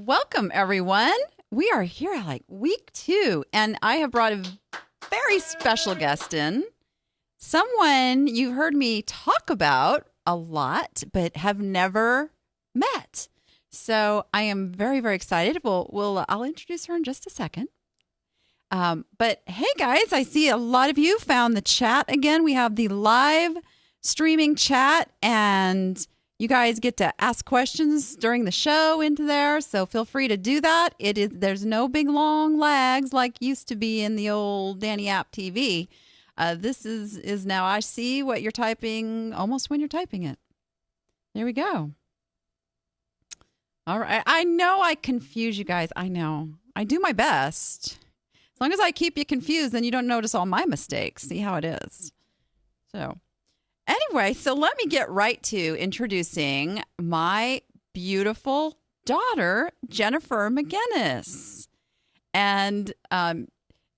Welcome, everyone. We are here at like week 2, and I have brought a very special guest in. Someone you've heard me talk about a lot, but have never met. So I am very, very excited. I'll introduce her in just a second. But hey, guys, I see a lot of you found the chat again. We have the live streaming chat, and you guys get to ask questions during the show into there, so feel free to do that. There's no big long lags like used to be in the old Danny App TV. This is now I see what you're typing almost when you're typing it. There we go. All right. I know I confuse you guys. I know. I do my best. As long as I keep you confused, then you don't notice all my mistakes. See how it is. So anyway, so let me get right to introducing my beautiful daughter, Jennifer McGinnis. And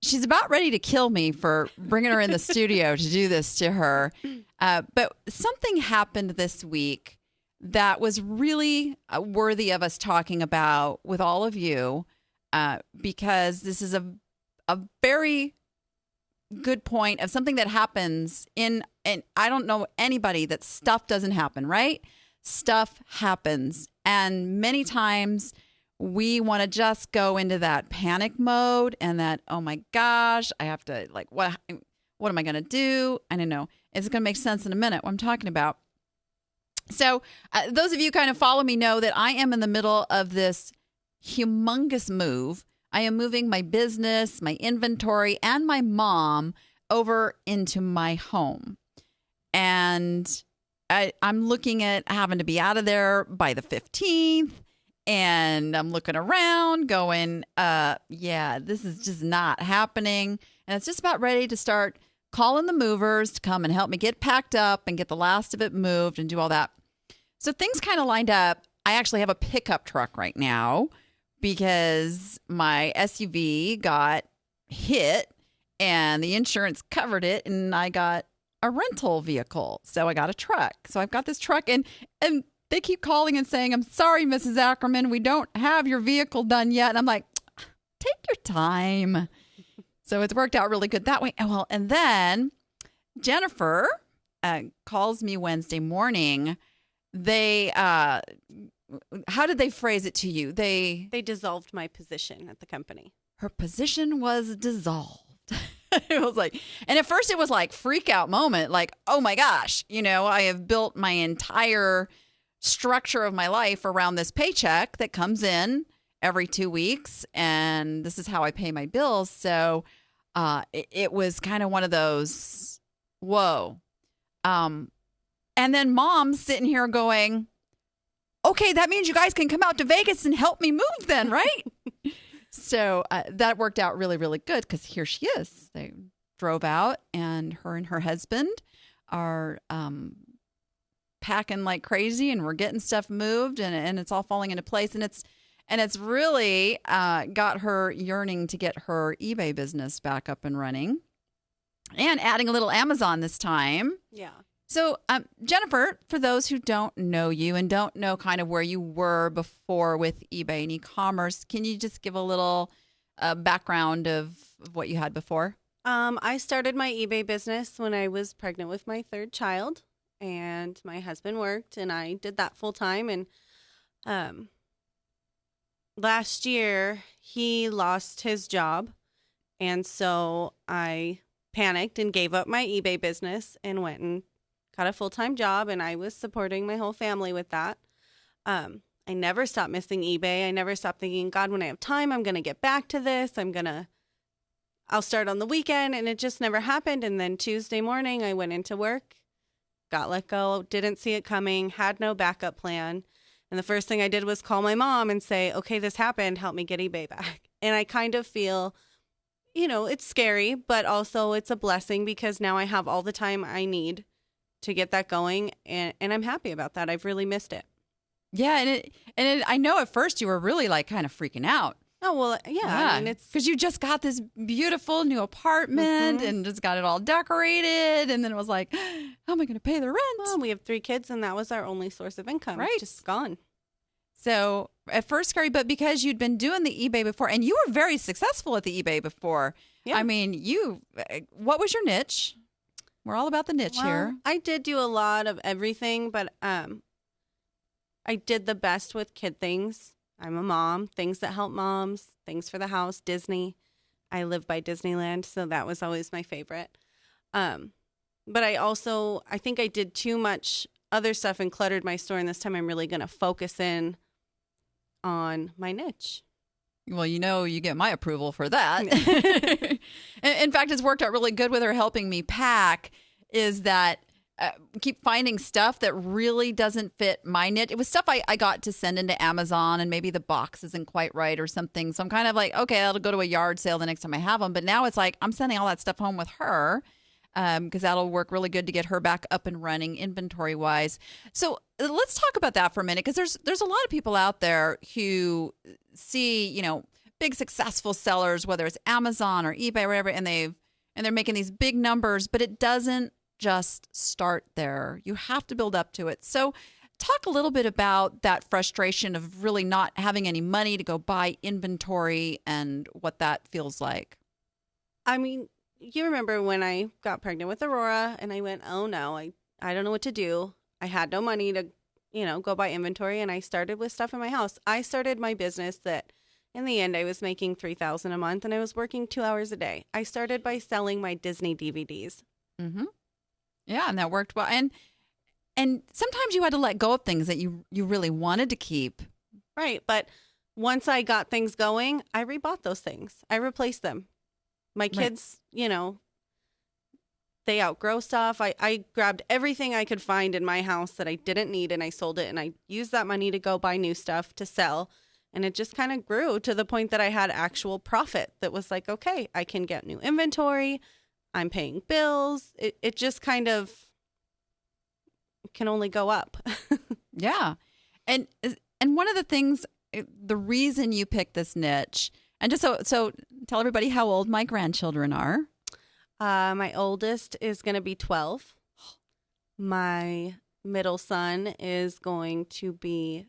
she's about ready to kill me for bringing her in the studio to do this to her. But something happened this week that was really worthy of us talking about with all of you, because this is a very good point of something that happens and I don't know anybody that stuff doesn't happen, right? Stuff happens. And many times we want to just go into that panic mode and that, oh my gosh, I have to what am I going to do? I don't know. It's going to make sense in a minute what I'm talking about. So those of you who kind of follow me know that I am in the middle of this humongous move. I am moving my business, my inventory, and my mom over into my home. And I'm looking at having to be out of there by the 15th. And I'm looking around going, this is just not happening. And it's just about ready to start calling the movers to come and help me get packed up and get the last of it moved and do all that. So things kind of lined up. I actually have a pickup truck right now, because my SUV got hit and the insurance covered it, and I got a rental vehicle. So I got a truck. So I've got this truck, and they keep calling and saying, I'm sorry, Mrs. Ackerman, we don't have your vehicle done yet. And I'm like, take your time. So it's worked out really good that way. Well, and then Jennifer calls me Wednesday morning. They how did they phrase it to you? They dissolved my position at the company. Her position was dissolved. It was like, and at first it was like freak out moment, like, oh my gosh, I have built my entire structure of my life around this paycheck that comes in every 2 weeks, and this is how I pay my bills. So it was kind of one of those, whoa. And then mom's sitting here going, okay, that means you guys can come out to Vegas and help me move then, right? So that worked out really, really good, because here she is. They drove out, and her husband are packing like crazy, and we're getting stuff moved, and it's all falling into place. And it's really got her yearning to get her eBay business back up and running, and adding a little Amazon this time. Yeah. So, Jennifer, for those who don't know you and don't know kind of where you were before with eBay and e-commerce, can you just give a little background of what you had before? I started my eBay business when I was pregnant with my 3rd child, and my husband worked, and I did that full time. And last year, he lost his job, and so I panicked and gave up my eBay business and went and got a full-time job, and I was supporting my whole family with that. I never stopped missing eBay. I never stopped thinking, God, when I have time, I'm going to get back to this. I'll start on the weekend, and it just never happened. And then Tuesday morning, I went into work, got let go, didn't see it coming, had no backup plan. And the first thing I did was call my mom and say, okay, this happened. Help me get eBay back. And I kind of feel, it's scary, but also it's a blessing, because now I have all the time I need to get that going, and I'm happy about that. I've really missed it. Yeah, I know at first you were really like kind of freaking out. Oh, well, yeah. I mean, it's because you just got this beautiful new apartment and just got it all decorated, and then it was like, how am I going to pay the rent? Well, we have 3 kids, and that was our only source of income. Right. Just gone. So at first scary, but because you'd been doing the eBay before, and you were very successful at the eBay before. Yeah. I mean, what was your niche? We're all about the niche here. I did do a lot of everything, but I did the best with kid things. I'm a mom, things that help moms, things for the house, Disney. I live by Disneyland, so that was always my favorite. But I think I did too much other stuff and cluttered my store, and this time I'm really going to focus in on my niche. Well, you get my approval for that. In fact, it's worked out really good with her helping me pack, is that keep finding stuff that really doesn't fit my niche. It was stuff I got to send into Amazon, and maybe the box isn't quite right or something. So I'm kind of like, okay, I'll go to a yard sale the next time I have them. But now it's like I'm sending all that stuff home with her, because that'll work really good to get her back up and running inventory wise. So let's talk about that for a minute, because there's a lot of people out there who see, big successful sellers, whether it's Amazon or eBay or whatever, and they're making these big numbers, but it doesn't just start there. You have to build up to it. So talk a little bit about that frustration of really not having any money to go buy inventory and what that feels like. I mean, you remember when I got pregnant with Aurora and I went, oh no, I don't know what to do. I had no money to, go buy inventory, and I started with stuff in my house. I started my business that in the end I was making $3,000 a month, and I was working 2 hours a day. I started by selling my Disney DVDs. Mm-hmm. Yeah, and that worked well. And sometimes you had to let go of things that you really wanted to keep. Right, but once I got things going, I rebought those things. I replaced them. My kids, they outgrow stuff. I grabbed everything I could find in my house that I didn't need, and I sold it, and I used that money to go buy new stuff to sell. And it just kind of grew to the point that I had actual profit that was like, okay, I can get new inventory. I'm paying bills. It just kind of can only go up. Yeah. And one of the things, the reason you picked this niche, and just so tell everybody how old my grandchildren are. My oldest is going to be 12. My middle son is going to be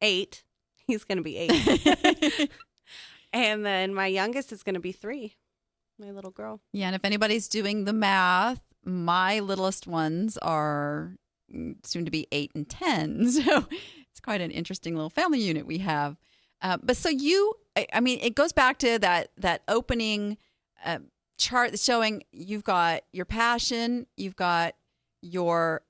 8. He's going to be 8. And then my youngest is going to be 3, my little girl. Yeah, and if anybody's doing the math, my littlest ones are soon to be 8 and 10. So it's quite an interesting little family unit we have. But so it goes back to that opening chart showing you've got your passion, you've got your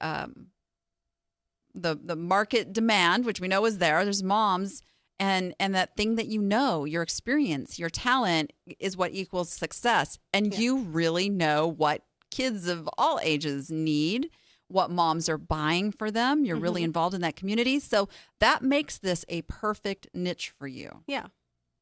the market demand, which we know is there. There's moms, and that thing that your experience, your talent is what equals success. And you really know what kids of all ages need, what moms are buying for them. You're really involved in that community. So that makes this a perfect niche for you. Yeah.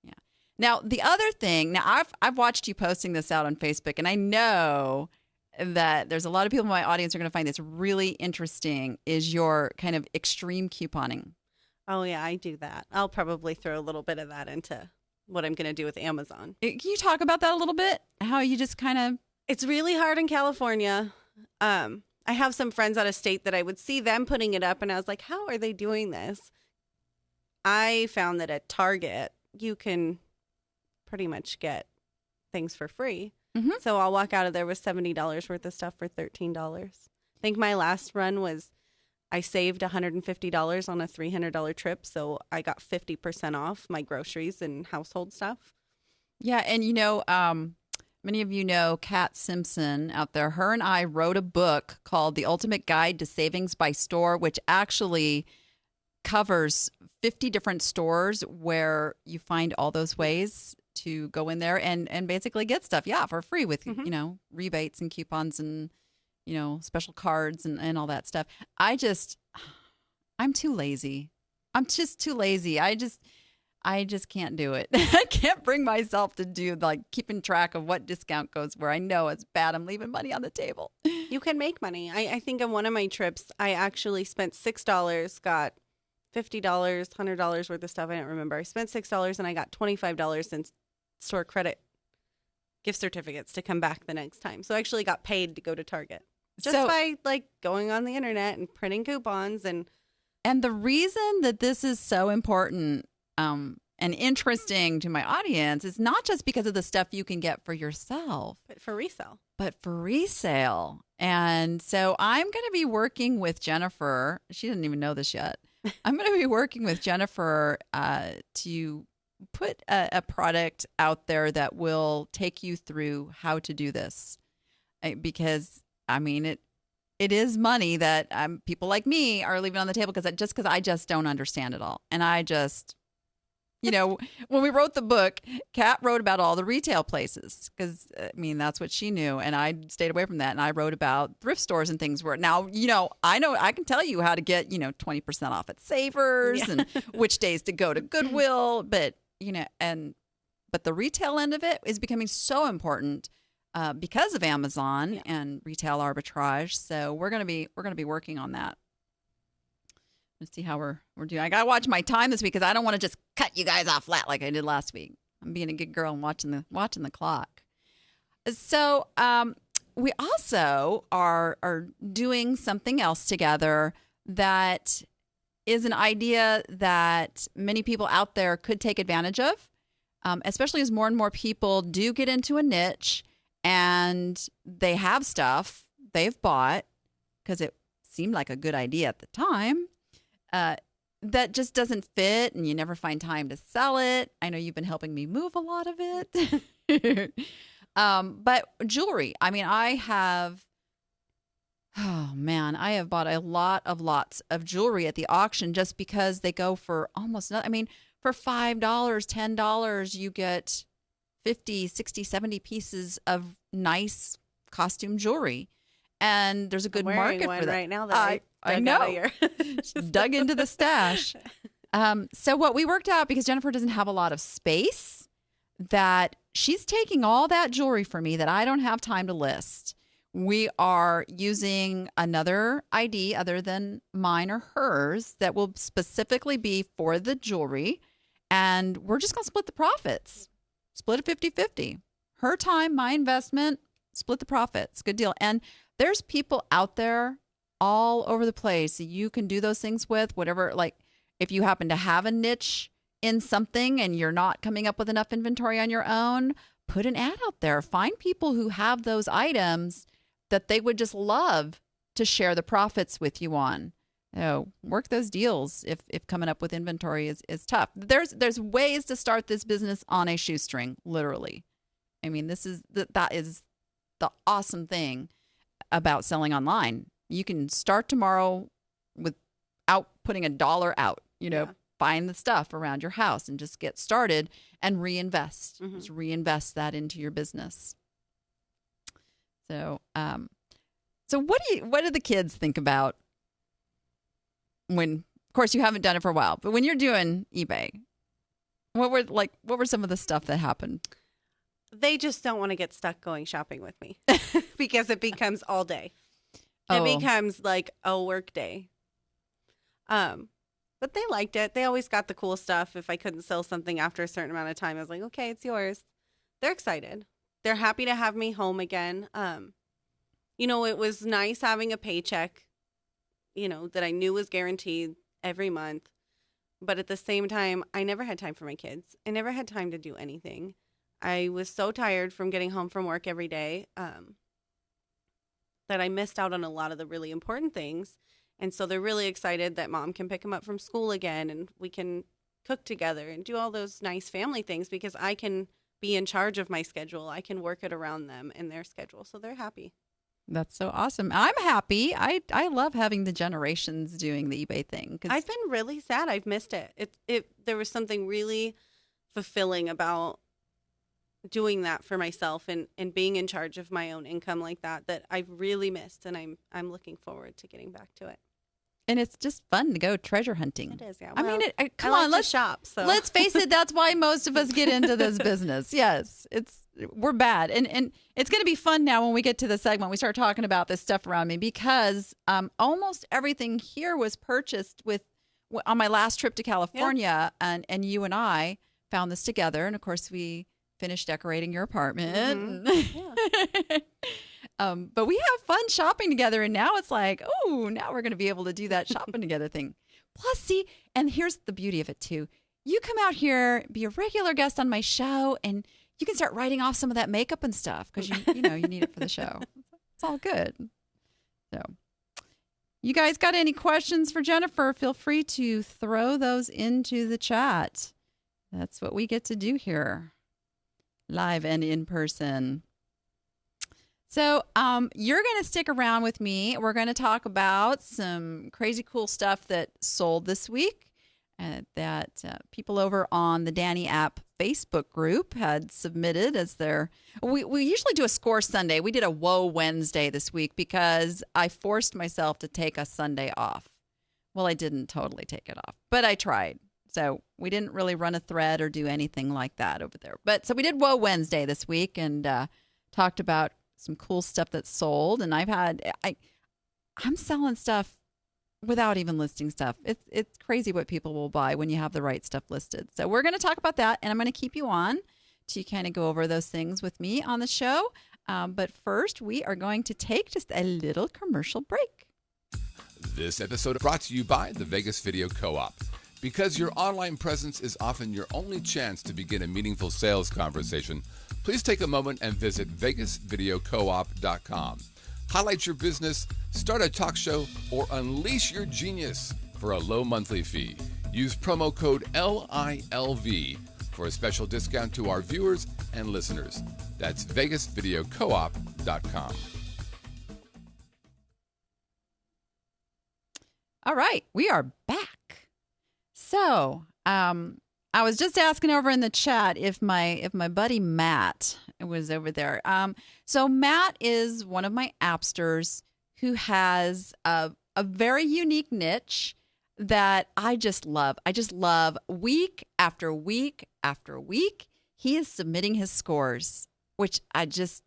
Yeah. Now, the other thing, I've watched you posting this out on Facebook, and I know that there's a lot of people in my audience are going to find this really interesting, is your kind of extreme couponing. Oh, yeah, I do that. I'll probably throw a little bit of that into what I'm going to do with Amazon. Can you talk about that a little bit? How you just kind of... It's really hard in California. I have some friends out of state that I would see them putting it up, and I was like, how are they doing this? I found that at Target, you can pretty much get things for free. Mm-hmm. So I'll walk out of there with $70 worth of stuff for $13. I think my last run was I saved $150 on a $300 trip, so I got 50% off my groceries and household stuff. Yeah, and many of you know Kat Simpson out there. Her and I wrote a book called The Ultimate Guide to Savings by Store, which actually covers 50 different stores where you find all those ways to go in there and basically get stuff, for free with, rebates and coupons and, special cards and all that stuff. I'm too lazy. I'm just too lazy. I just can't do it. I can't bring myself to do keeping track of what discount goes where. I know it's bad. I'm leaving money on the table. You can make money. I think on one of my trips, I actually spent $6, got $50, $100 worth of stuff. I don't remember. I spent $6 and I got $25 in store credit gift certificates to come back the next time. So I actually got paid to go to Target just by going on the internet and printing coupons and And the reason that this is so important and interesting to my audience is not just because of the stuff you can get for yourself, But for resale. but for resale. And so I'm going to be working with Jennifer. She doesn't even know this yet. I'm going to be working with Jennifer to put a product out there that will take you through how to do this. Because, I mean, it is money that people like me are leaving on the table because I just don't understand it all. And I just, when we wrote the book, Kat wrote about all the retail places because, I mean, that's what she knew. And I stayed away from that. And I wrote about thrift stores and things where now, I can tell you how to get, 20% off at Savers and which days to go to Goodwill. But, but the retail end of it is becoming so important because of Amazon and retail arbitrage. So we're gonna be working on that. Let's see how we're doing. I gotta watch my time this week because I don't want to just cut you guys off flat like I did last week. I'm being a good girl and watching the clock. So we also are doing something else together that is an idea that many people out there could take advantage of, especially as more and more people do get into a niche. And they have stuff they've bought because it seemed like a good idea at the time that just doesn't fit and you never find time to sell it. I know you've been helping me move a lot of it. But jewelry, I mean, I have bought lots of jewelry at the auction just because they go for almost nothing. I mean, for $5, $10, you get 50, 60, 70 pieces of nice costume jewelry. And there's a good market for that. Right now that I know. Dug into the stash. So what we worked out, because Jennifer doesn't have a lot of space, that she's taking all that jewelry for me that I don't have time to list. We are using another ID other than mine or hers that will specifically be for the jewelry. And we're just going to split the profits. Split it 50-50. Her time, my investment, split the profits. Good deal. And there's people out there all over the place you can do those things with, whatever. Like if you happen to have a niche in something and you're not coming up with enough inventory on your own, put an ad out there. Find people who have those items that they would just love to share the profits with you on. Work those deals if coming up with inventory is tough. There's ways to start this business on a shoestring, literally. I mean, that is the awesome thing about selling online. You can start tomorrow without putting $1 out, find the stuff around your house and just get started and reinvest. Mm-hmm. Just reinvest that into your business. So, what do the kids think about when, of course, you haven't done it for a while, but when you're doing eBay, what were some of the stuff that happened? They just don't want to get stuck going shopping with me because it becomes all day. It becomes like a work day. But they liked it. They always got the cool stuff. If I couldn't sell something after a certain amount of time, I was like, okay, it's yours. They're excited. They're happy to have me home again. It was nice having a paycheck, that I knew was guaranteed every month. But at the same time, I never had time for my kids. I never had time to do anything. I was so tired from getting home from work every day that I missed out on a lot of the really important things. And so they're really excited that mom can pick them up from school again and we can cook together and do all those nice family things because I can be in charge of my schedule. I can work it around them and their schedule. So they're happy. That's so awesome. I'm happy. I love having the generations doing the eBay thing. I've been really sad. I've missed it. There was something really fulfilling about doing that for myself and being in charge of my own income like that I've really missed. And I'm looking forward to getting back to it. And it's just fun to go treasure hunting. It is, yeah. Well, let's shop. So let's face it. That's why most of us get into this business. Yes, we're bad, and it's going to be fun now when we get to the segment. We start talking about this stuff around me because almost everything here was purchased on my last trip to California, and you and I found this together, and of course we finished decorating your apartment. Mm-hmm. Yeah. But we have fun shopping together. And now it's like, oh, now we're going to be able to do that shopping together thing. Plus, see, and here's the beauty of it, too. You come out here, be a regular guest on my show, and you can start writing off some of that makeup and stuff because, you need it for the show. It's all good. So you guys got any questions for Jennifer? Feel free to throw those into the chat. That's what we get to do here, live and in person. So you're going to stick around with me. We're going to talk about some crazy cool stuff that sold this week that people over on the Danny App Facebook group had submitted as their... We usually do a Score Sunday. We did a Whoa Wednesday this week because I forced myself to take a Sunday off. Well, I didn't totally take it off, but I tried. So we didn't really run a thread or do anything like that over there. But so we did Whoa Wednesday this week and talked about some cool stuff that sold. And I'm selling stuff without even listing stuff. It's crazy what people will buy when you have the right stuff listed. So we're going to talk about that, and I'm going to keep you on to kind of go over those things with me on the show. But first, we are going to take just a little commercial break. This episode brought to you by the Vegas Video Co-op. Because your online presence is often your only chance to begin a meaningful sales conversation, please take a moment and visit vegasvideocoop.com. Highlight your business, start a talk show, or unleash your genius for a low monthly fee. Use promo code LILV for a special discount to our viewers and listeners. That's vegasvideocoop.com. All right, we are back. So, I was just asking over in the chat if my buddy Matt was over there. So Matt is one of my appsters who has a very unique niche that I just love. I just love week after week after week. He is submitting his scores, which I just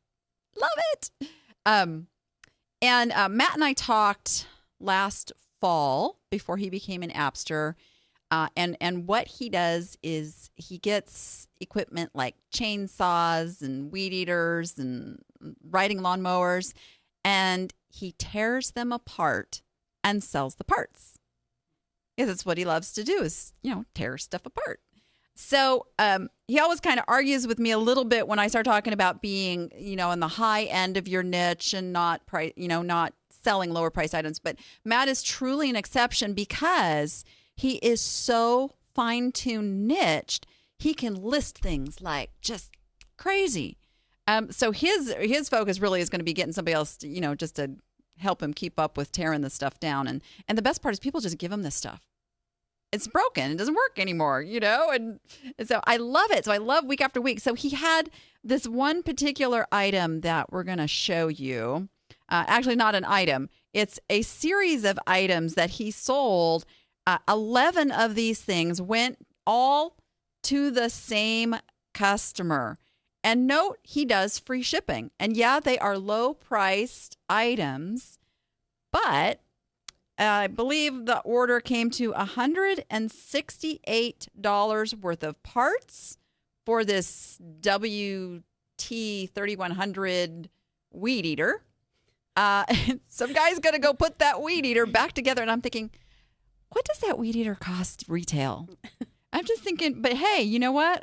love it. And Matt and I talked last fall before he became an appster. And what he does is he gets equipment like chainsaws and weed eaters and riding lawnmowers, and he tears them apart and sells the parts. Because it's what he loves to do is, tear stuff apart. So he always kind of argues with me a little bit when I start talking about being, in the high end of your niche and not not selling lower price items. But Matt is truly an exception because he is so fine-tuned niched, he can list things like just crazy. So his focus really is going to be getting somebody else, just to help him keep up with tearing the stuff down. And the best part is people just give him this stuff. It's broken. It doesn't work anymore, and so I love it. So I love week after week. So he had this one particular item that we're going to show you. Actually, not an item. It's a series of items that he sold. 11 of these things went all to the same customer. And note, he does free shipping. And yeah, they are low-priced items, but I believe the order came to $168 worth of parts for this WT3100 weed eater. Some guy's going to go put that weed eater back together, and I'm thinking, what does that weed eater cost retail? I'm just thinking, but hey, you know what?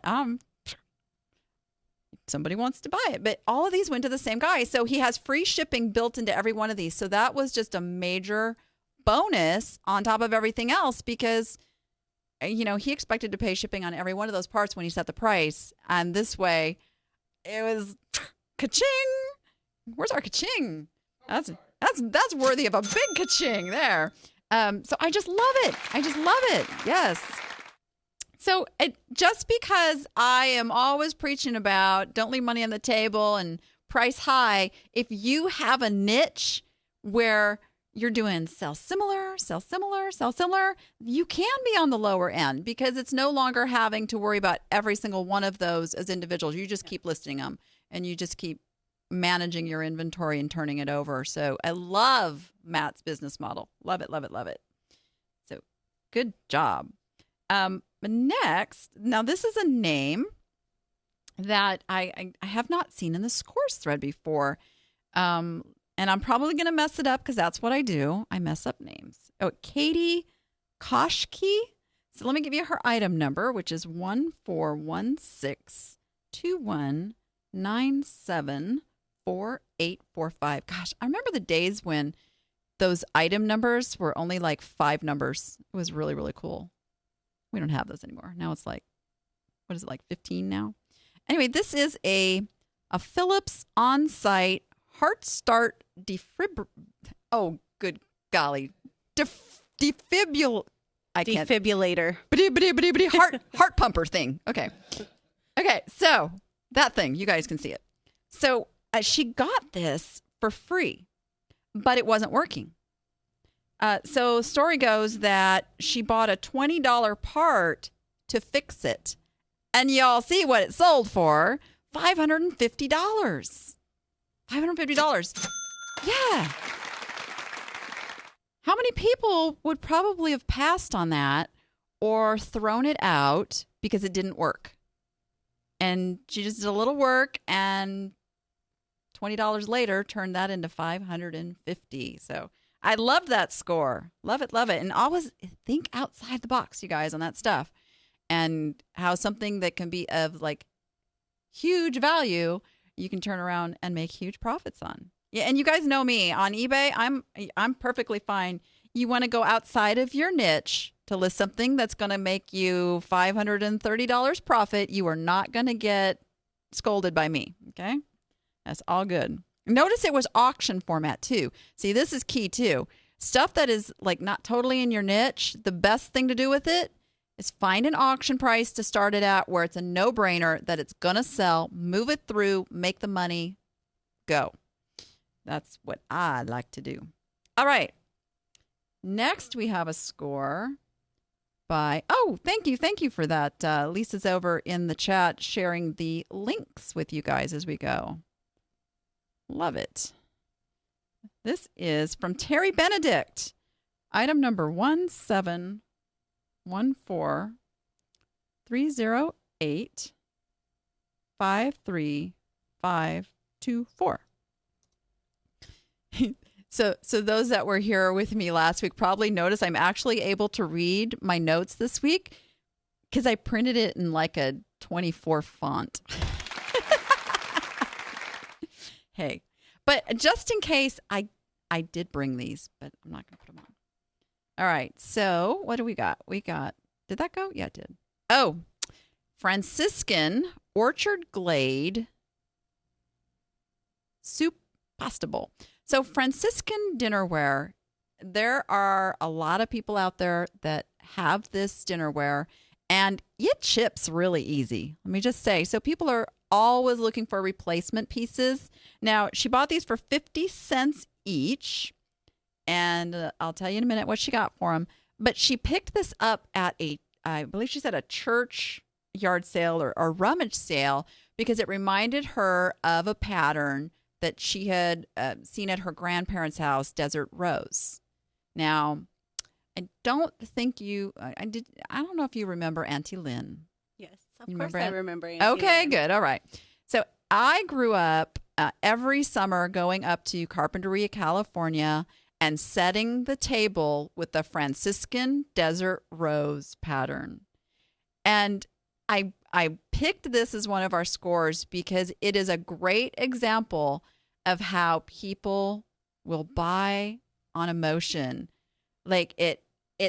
Somebody wants to buy it. But all of these went to the same guy. So he has free shipping built into every one of these. So that was just a major bonus on top of everything else because, he expected to pay shipping on every one of those parts when he set the price. And this way, it was ka-ching. Where's our ka-ching? That's worthy of a big ka-ching there. So I just love it. I just love it. Yes. So just because I am always preaching about don't leave money on the table and price high, if you have a niche where you're doing sell similar, you can be on the lower end because it's no longer having to worry about every single one of those as individuals. You just keep listing them and you just keep managing your inventory and turning it over. So I love Matt's business model. Love it, love it, love it. So good job. But next, now this is a name that I have not seen in the scores thread before. And I'm probably going to mess it up because that's what I do. I mess up names. Oh, Katie Koshke. So let me give you her item number, which is 141621974845. Gosh, I remember the days when those item numbers were only like 5 numbers. It was really, really cool. We don't have those anymore. Now it's like, what is it, like 15 now? Anyway, this is a Philips on-site heart start oh, good golly. Defibrillator. Heart pumper thing. Okay. Okay, so that thing, you guys can see it. So she got this for free, but it wasn't working. So story goes that she bought a $20 part to fix it. And y'all see what it sold for. $550. $550. Yeah. How many people would probably have passed on that or thrown it out because it didn't work? And she just did a little work, and $20 later turned that into $550. So I loved that score. Love it, love it. And always think outside the box, you guys, on that stuff. And how something that can be of like huge value, you can turn around and make huge profits on. Yeah, and you guys know me on eBay. I'm perfectly fine. You want to go outside of your niche to list something that's going to make you $530 profit. You are not going to get scolded by me. Okay, that's all good. Notice it was auction format too. See, this is key too. Stuff that is like not totally in your niche. The best thing to do with it is find an auction price to start it at where it's a no-brainer that it's going to sell, move it through, make the money, go. That's what I like to do. All right. Next, we have a score by, thank you for that. Lisa's over in the chat sharing the links with you guys as we go. Love it. This is from Terry Benedict. Item number 17143085354. So those that were here with me last week probably noticed I'm actually able to read my notes this week because I printed it in like a 24 font. Hey, but just in case, I did bring these, but I'm not going to put them on. All right, so what do we got? Did that go? Yeah, it did. Oh, Franciscan Orchard Glade Soup Pasta Bowl. So Franciscan dinnerware, there are a lot of people out there that have this dinnerware, and it chips really easy. Let me just say. So people are always looking for replacement pieces. Now, she bought these for 50 cents each, and I'll tell you in a minute what she got for them. But she picked this up at I believe she said a church yard sale or rummage sale because it reminded her of a pattern that she had seen at her grandparents' house, Desert Rose. Now, I don't think I don't know if you remember Auntie Lynn. Yes, of course I remember Auntie Okay, Lynn. good. All right. So I grew up every summer going up to Carpinteria, California, and setting the table with the Franciscan Desert Rose pattern. And I picked this as one of our scores because it is a great example of how people will buy on emotion. Like it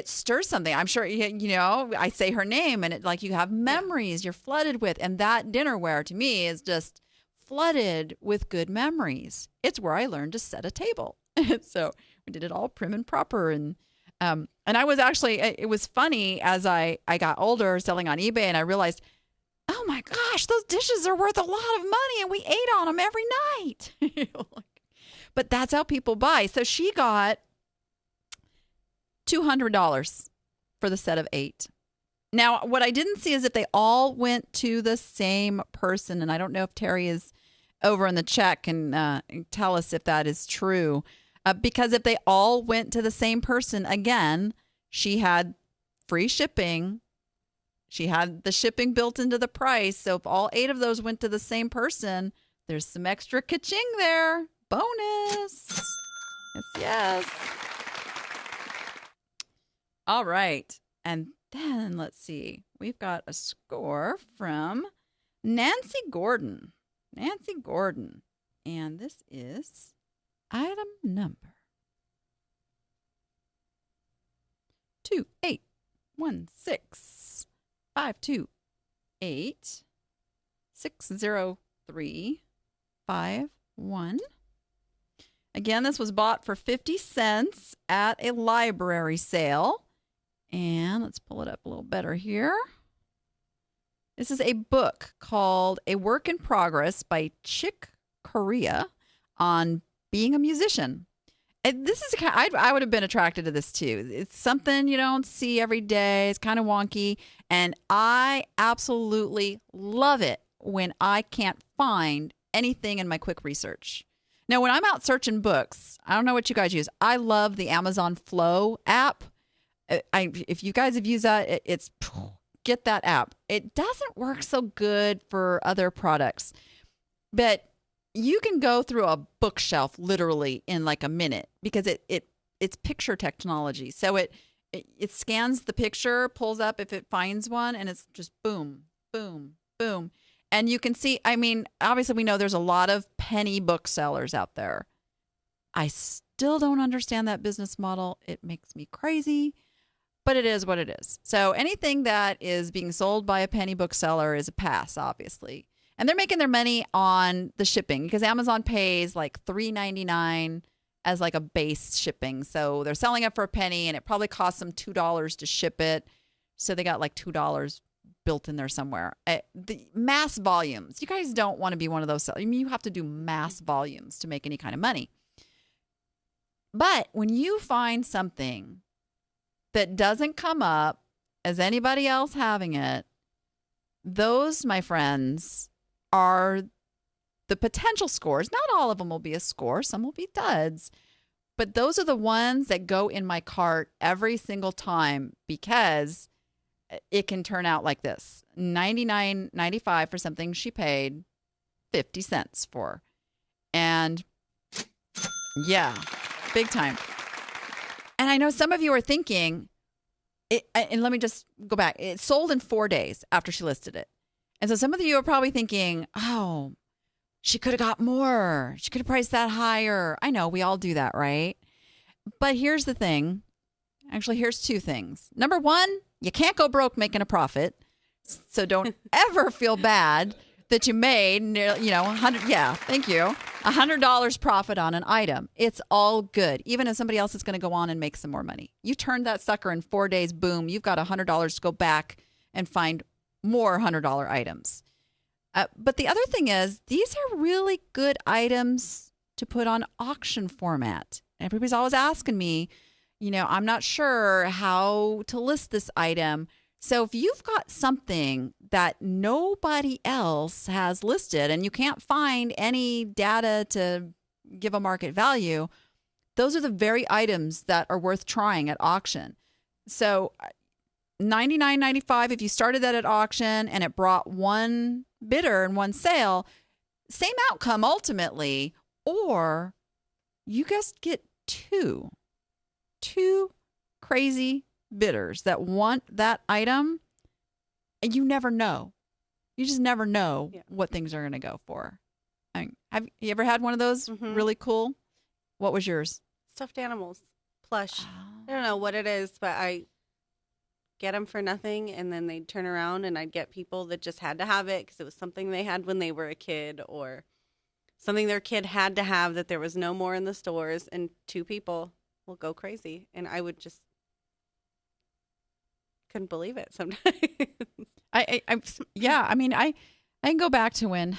stirs something. I'm sure, I say her name and it like you have memories you're flooded with. And that dinnerware to me is just flooded with good memories. It's where I learned to set a table. So we did it all prim and proper. And I was actually, it was funny as I got older selling on eBay and I realized, oh my gosh, those dishes are worth a lot of money and we ate on them every night. But that's how people buy. So she got $200 for the set of 8. Now, what I didn't see is if they all went to the same person. And I don't know if Terry is over in the chat can tell us if that is true. Because if they all went to the same person, again, she had free shipping. She had the shipping built into the price. So if all 8 of those went to the same person, there's some extra ka-ching there. bonus. Yes. All right. And then let's see. We've got a score from Nancy Gordon. Nancy Gordon. And this is item number 2816528603551. Again, this was bought for 50 cents at a library sale. And let's pull it up a little better here. This is a book called A Work in Progress by Chick Corea on being a musician. And this is I would have been attracted to this too. It's something you don't see every day. It's kind of wonky. And I absolutely love it when I can't find anything in my quick research. Now, when I'm out searching books, I don't know what you guys use. I love the Amazon Flow app. If you guys have used that, get that app. It doesn't work so good for other products, but you can go through a bookshelf literally in like a minute because it's picture technology. So it scans the picture, pulls up if it finds one, and it's just boom, boom, boom. And you can see, I mean, obviously we know there's a lot of penny booksellers out there. I still don't understand that business model. It makes me crazy, but it is what it is. So anything that is being sold by a penny bookseller is a pass, obviously. And they're making their money on the shipping because Amazon pays like $3.99 as like a base shipping. So they're selling it for a penny and it probably costs them $2 to ship it. So they got like $2 built in there somewhere. The mass volumes. You guys don't want to be one of those. I mean, you have to do mass volumes to make any kind of money. But when you find something that doesn't come up as anybody else having it, those, my friends, are the potential scores. Not all of them will be a score. Some will be duds. But those are the ones that go in my cart every single time because it can turn out like this. $99.95 for something she paid 50 cents for. And yeah, big time. And I know some of you are thinking, and let me just go back. It sold in 4 days after she listed it. And so some of you are probably thinking, oh, she could have got more. She could have priced that higher. I know we all do that, right? But here's the thing. Actually, here's two things. Number one, you can't go broke making a profit. So don't ever feel bad that you made nearly, $100. Yeah, thank you. $100 profit on an item. It's all good. Even if somebody else is going to go on and make some more money. You turned that sucker in 4 days. Boom. You've got $100 to go back and find more $100 items. But the other thing is, these are really good items to put on auction format. Everybody's always asking me, I'm not sure how to list this item. So if you've got something that nobody else has listed and you can't find any data to give a market value, those are the very items that are worth trying at auction. So $99.95 if you started that at auction and it brought one bidder and one sale, same outcome ultimately, or you just get two crazy bidders that want that item, and you never know. You just never know what things are going to go for. I mean, have you ever had one of those really cool? What was yours? Stuffed animals, plush. I don't know what it is, but I get them for nothing, and then they'd turn around, and I'd get people that just had to have it because it was something they had when they were a kid or something their kid had to have that there was no more in the stores, and two people will go crazy, and I would just couldn't believe it sometimes. I can go back to when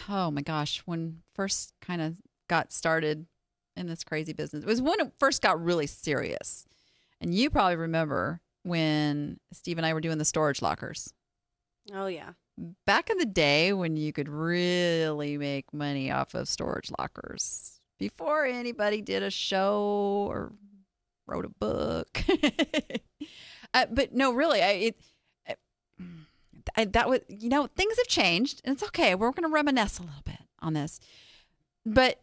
first kind of got started in this crazy business. It was when it first got really serious. And you probably remember when Steve and I were doing the storage lockers. Oh, yeah. Back in the day when you could really make money off of storage lockers, before anybody did a show or wrote a book. But no, really, that was, things have changed, and it's okay. We're going to reminisce a little bit on this. But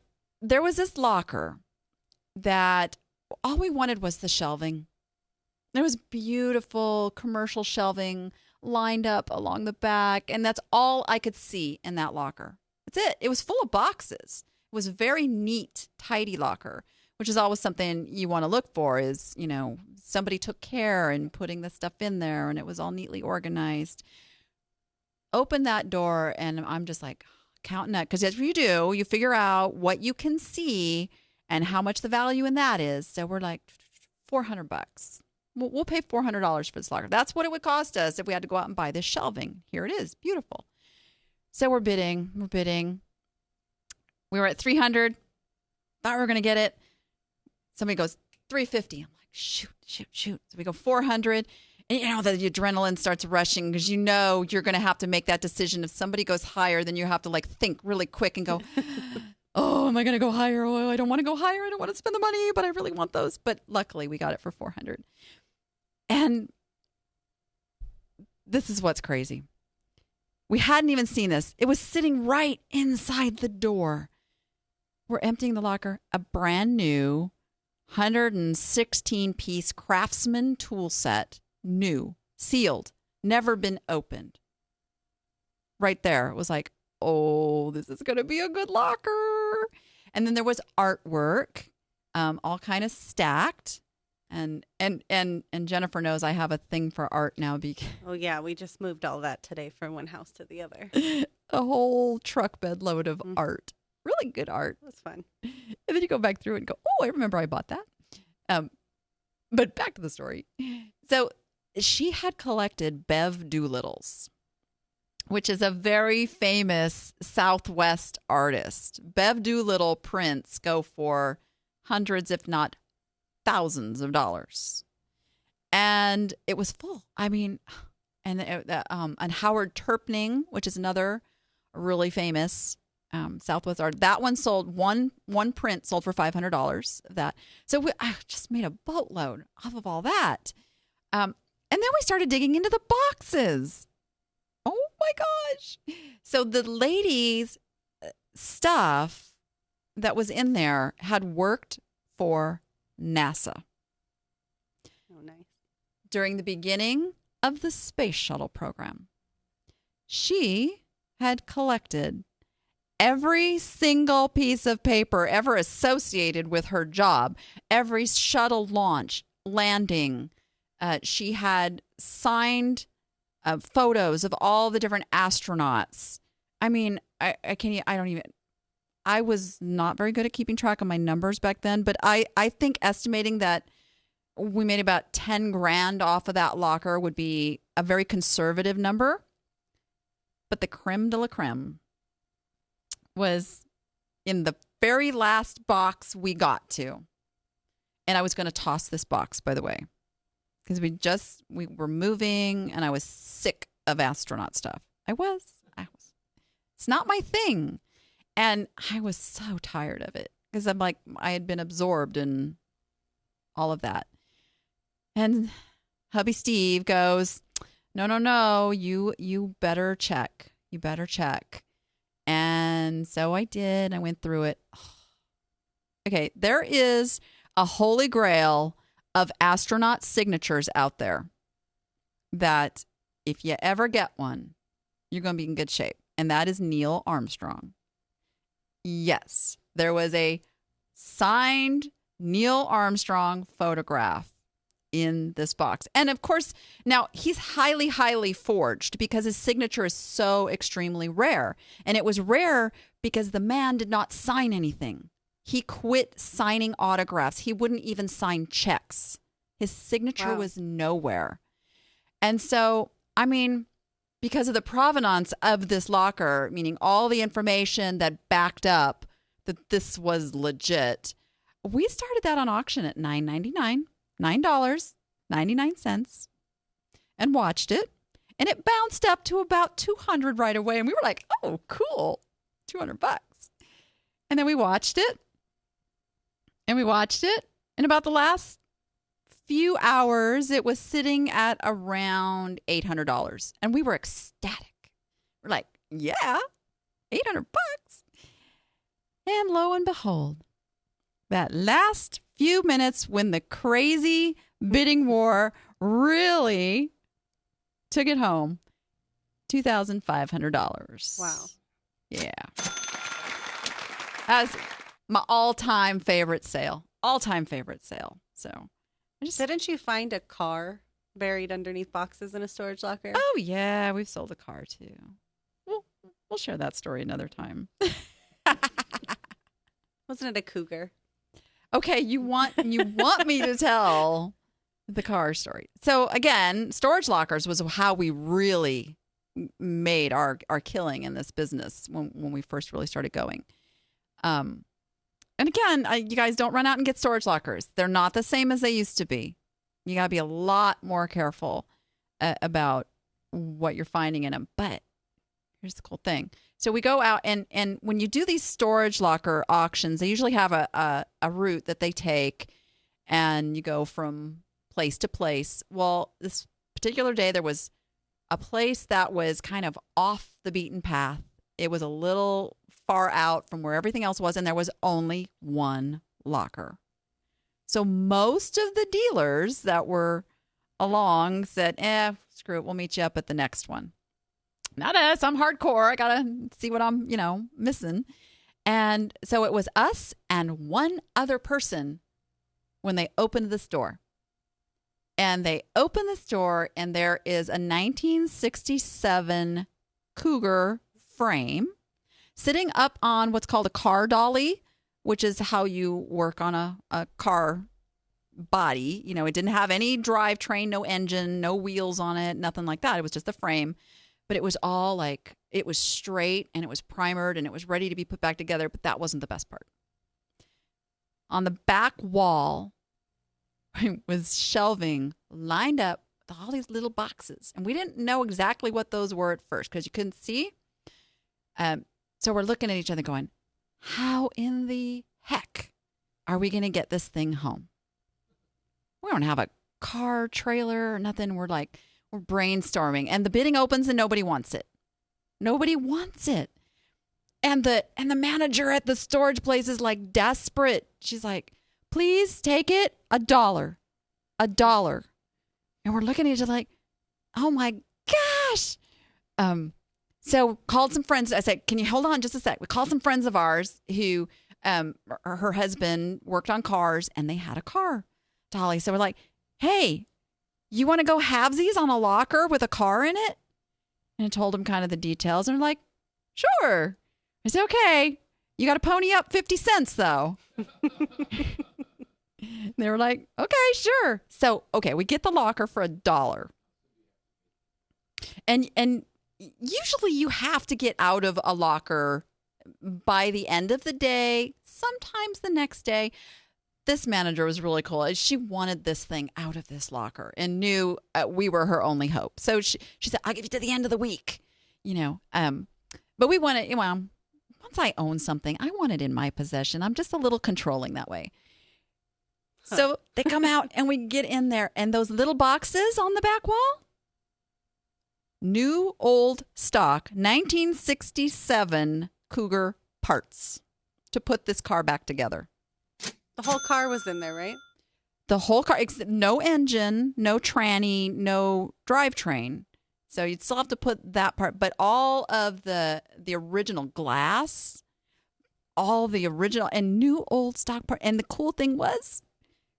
there was this locker that all we wanted was the shelving. There was beautiful commercial shelving lined up along the back, and that's all I could see in that locker. That's it. It was full of boxes. It was a very neat, tidy locker, which is always something you want to look for is, you know, somebody took care in putting the stuff in there and it was all neatly organized. Open that door and I'm just like counting that, because as you do, you figure out what you can see and how much the value in that is. So we're like, $400. We'll pay $400 for this locker. That's what it would cost us if we had to go out and buy this shelving. Here it is. Beautiful. So we're bidding. We were at 300. Thought we were going to get it. Somebody goes, 350. I'm like, shoot. So we go 400. And you know, the adrenaline starts rushing because you know you're going to have to make that decision. If somebody goes higher, then you have to like think really quick and go, oh, am I going to go higher? Oh, I don't want to go higher. I don't want to spend the money, but I really want those. But luckily we got it for 400. And this is what's crazy. We hadn't even seen this. It was sitting right inside the door. We're emptying the locker, a brand new 116-piece Craftsman tool set, new, sealed, never been opened. Right there, it was like, oh, this is going to be a good locker. And then there was artwork, all kind of stacked. And Jennifer knows I have a thing for art now. Oh, yeah. We just moved all that today from one house to the other. A whole truck bed load of art. Really good art. It was fun. And then you go back through and go, oh, I remember I bought that. But back to the story. So she had collected Bev Doolittle's, which is a very famous Southwest artist. Bev Doolittle prints go for hundreds, if not thousands of dollars. And it was full. I mean, and Howard Turpning, which is another really famous Southwest art. That one sold, one print sold for $500 of that. So I just made a boatload off of all that. And then we started digging into the boxes. Oh my gosh. So the ladies' stuff that was in there had worked for NASA. Oh, nice. During the beginning of the space shuttle program. She had collected every single piece of paper ever associated with her job, every shuttle launch, landing. She had signed photos of all the different astronauts. I mean, I was not very good at keeping track of my numbers back then, but I think estimating that we made about 10 grand off of that locker would be a very conservative number. But the creme de la creme was in the very last box we got to. And I was going to toss this box, by the way, because we were moving and I was sick of astronaut stuff. I was. It's not my thing. And I was so tired of it because I'm like, I had been absorbed in all of that. And hubby Steve goes, no, you better check. You better check. And so I did. I went through it. Okay, there is a holy grail of astronaut signatures out there that if you ever get one, you're going to be in good shape. And that is Neil Armstrong. Yes, there was a signed Neil Armstrong photograph in this box. And of course, now he's highly, highly forged because his signature is so extremely rare. And it was rare because the man did not sign anything. He quit signing autographs. He wouldn't even sign checks. His signature was nowhere. And so, I mean, because of the provenance of this locker, meaning all the information that backed up that this was legit, we started that on auction at $9.99, and watched it. And it bounced up to about $200 right away. And we were like, oh, cool, $200. And then we watched it. And in about the last few hours, it was sitting at around $800. And we were ecstatic. We're like, yeah, $800. And lo and behold, that last few minutes when the crazy bidding war really took it home, $2,500. Wow. Yeah. That's my all-time favorite sale. All-time favorite sale. So, Didn't you find a car buried underneath boxes in a storage locker? oh yeah, we've sold a car too. We'll share that story another time. Wasn't it a Cougar? Okay, you want me to tell the car story. So again, storage lockers was how we really made our killing in this business when we first really started going. And again, you guys don't run out and get storage lockers. They're not the same as they used to be. You got to be a lot more careful about what you're finding in them. But here's the cool thing. So we go out and when you do these storage locker auctions, they usually have a route that they take and you go from place to place. Well, this particular day, there was a place that was kind of off the beaten path. It was a little far out from where everything else was, and there was only one locker. So most of the dealers that were along said, screw it, we'll meet you up at the next one. Not us. I'm hardcore. I got to see what I'm, missing. And so it was us and one other person when they opened the store. And they opened the store, and there is a 1967 Cougar frame sitting up on what's called a car dolly, which is how you work on a car body. It didn't have any drivetrain, no engine, no wheels on it, nothing like that. It was just a frame. But it was all it was straight and it was primered and it was ready to be put back together. But that wasn't the best part. On the back wall was shelving lined up with all these little boxes. And we didn't know exactly what those were at first because you couldn't see. So we're looking at each other going, how in the heck are we going to get this thing home? We don't have a car, trailer, or nothing. We're brainstorming, and the bidding opens and nobody wants it. Nobody wants it. And the manager at the storage place is desperate. She's like, please take it, $1. $1. And we're looking at each other like, oh my gosh. So called some friends. I said, can you hold on just a sec? We called some friends of ours who her husband worked on cars, and they had a car dolly. So we're like, hey, you want to go halvesies on a locker with a car in it? And I told them kind of the details. And they're like, sure. I said, okay, you got to pony up 50 cents though. They were like, okay, sure. So, okay, we get the locker for $1. And usually you have to get out of a locker by the end of the day, sometimes the next day. This manager was really cool. She wanted this thing out of this locker and knew we were her only hope. So she said, I'll give you to the end of the week, But we want it, once I own something, I want it in my possession. I'm just a little controlling that way. Huh. So they come out and we get in there, and those little boxes on the back wall, new old stock, 1967 Cougar parts to put this car back together. The whole car was in there, right? The whole car, except no engine, no tranny, no drivetrain. So you'd still have to put that part, but all of the original glass, all the original and new old stock part. And the cool thing was,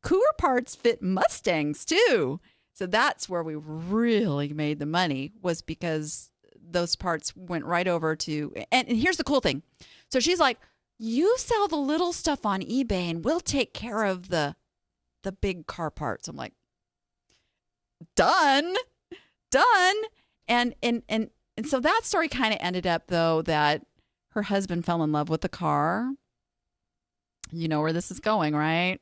Cougar parts fit Mustangs too. So that's where we really made the money, was because those parts went right over to, and here's the cool thing. So she's like, you sell the little stuff on eBay and we'll take care of the big car parts. I'm like, done. And so that story kind of ended up, though, that her husband fell in love with the car. You know where this is going, right?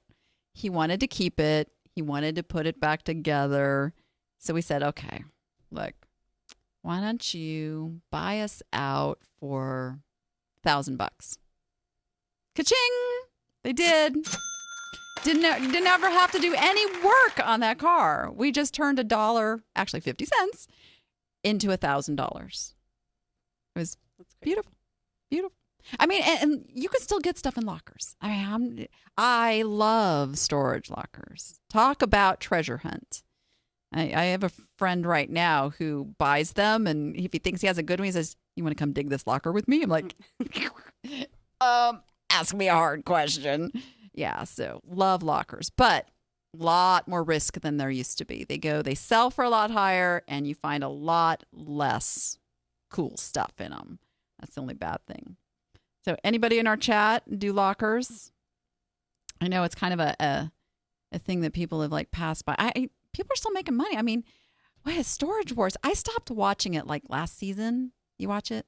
He wanted to keep it. He wanted to put it back together. So we said, okay, look, why don't you buy us out for $1,000? Ka-ching! They did. Didn't ever have to do any work on that car. We just turned $1, actually 50 cents, into $1,000. It was beautiful. Beautiful. I mean, and you can still get stuff in lockers. I mean, I love storage lockers. Talk about treasure hunt. I have a friend right now who buys them, and if he thinks he has a good one, he says, "You want to come dig this locker with me?" I'm like, ask me a hard question. Yeah, so love lockers, but a lot more risk than there used to be. They sell for a lot higher, and you find a lot less cool stuff in them. That's the only bad thing. So anybody in our chat do lockers? I know it's kind of a thing that people have like passed by. People are still making money. I mean, what, Storage Wars? I stopped watching it like last season. You watch it?